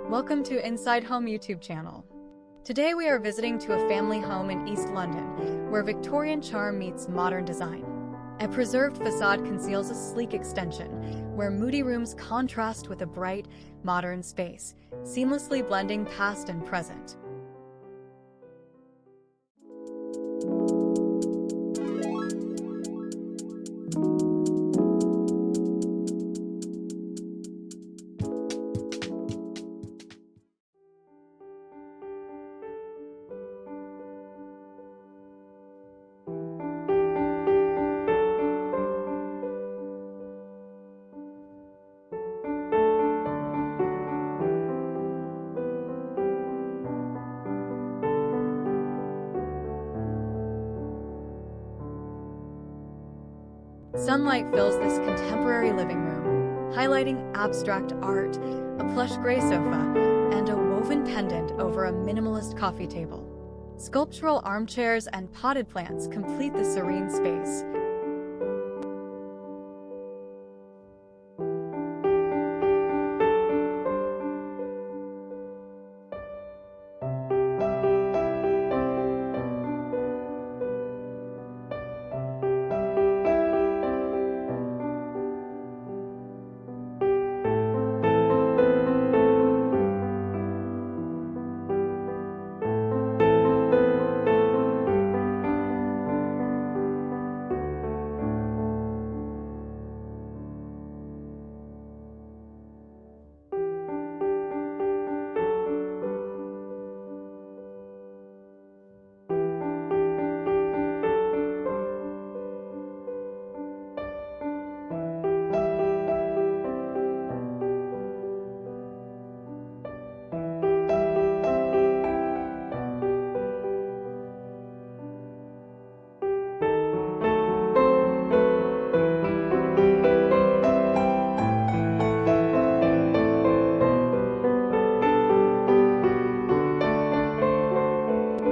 Welcome to Inside Home YouTube channel. Today we are visiting to a family home in East London, where Victorian charm meets modern design. A preserved facade conceals a sleek extension, where Moody rooms contrast with a bright, modern space, seamlessly blending past and present. Sunlight fills this contemporary living room, highlighting abstract art, a plush gray sofa, and a woven pendant over a minimalist coffee table. Sculptural armchairs and potted plants complete the serene space.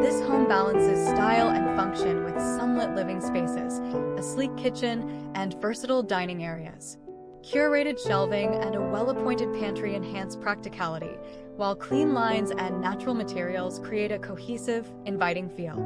This home balances style and function with sunlit living spaces, a sleek kitchen, and versatile dining areas. Curated shelving and a well-appointed pantry enhance practicality, while clean lines and natural materials create a cohesive, inviting feel.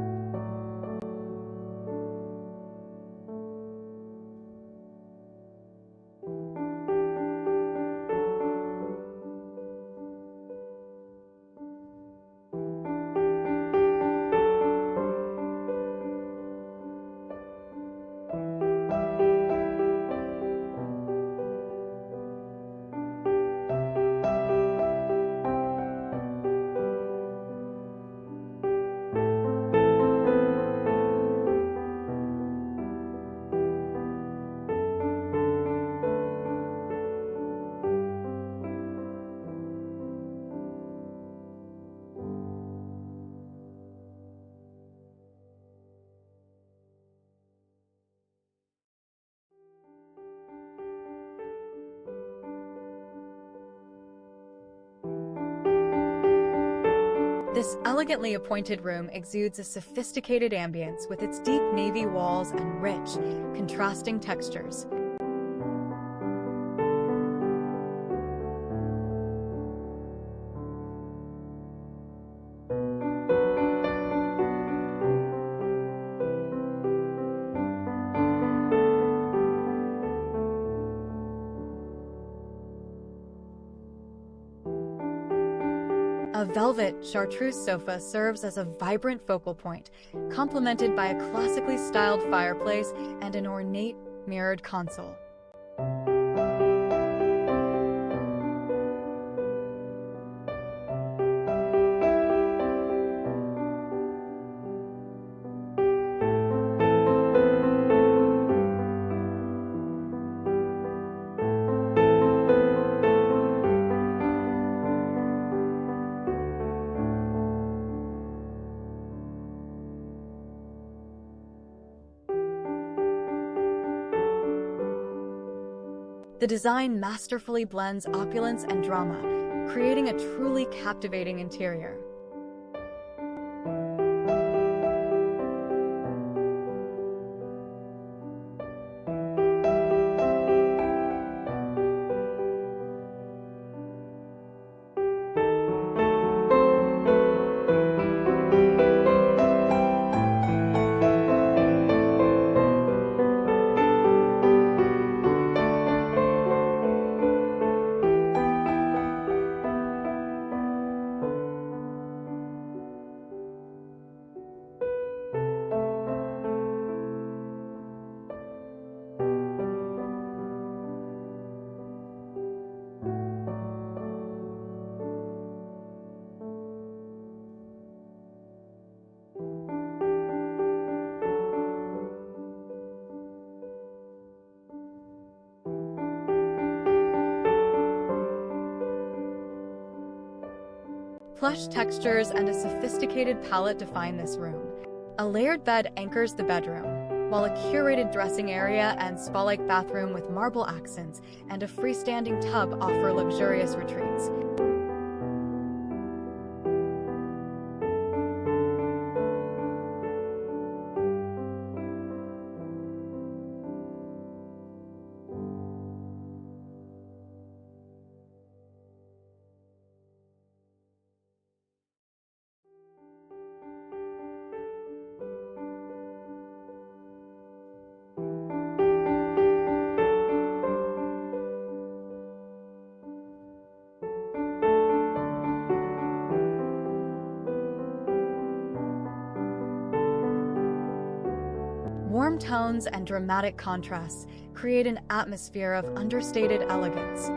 This elegantly appointed room exudes a sophisticated ambience with its deep navy walls and rich, contrasting textures. A velvet chartreuse sofa serves as a vibrant focal point, complemented by a classically styled fireplace and an ornate, mirrored console. The design masterfully blends opulence and drama, creating a truly captivating interior. Plush textures and a sophisticated palette define this room. A layered bed anchors the bedroom, while a curated dressing area and spa-like bathroom with marble accents and a freestanding tub offer luxurious retreats. Warm tones and dramatic contrasts create an atmosphere of understated elegance.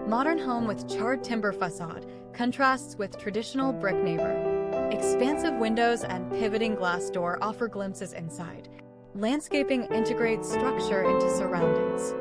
Modern home with charred timber facade contrasts with traditional brick neighbor. Expansive windows and pivoting glass door offer glimpses inside. Landscaping integrates structure into surroundings.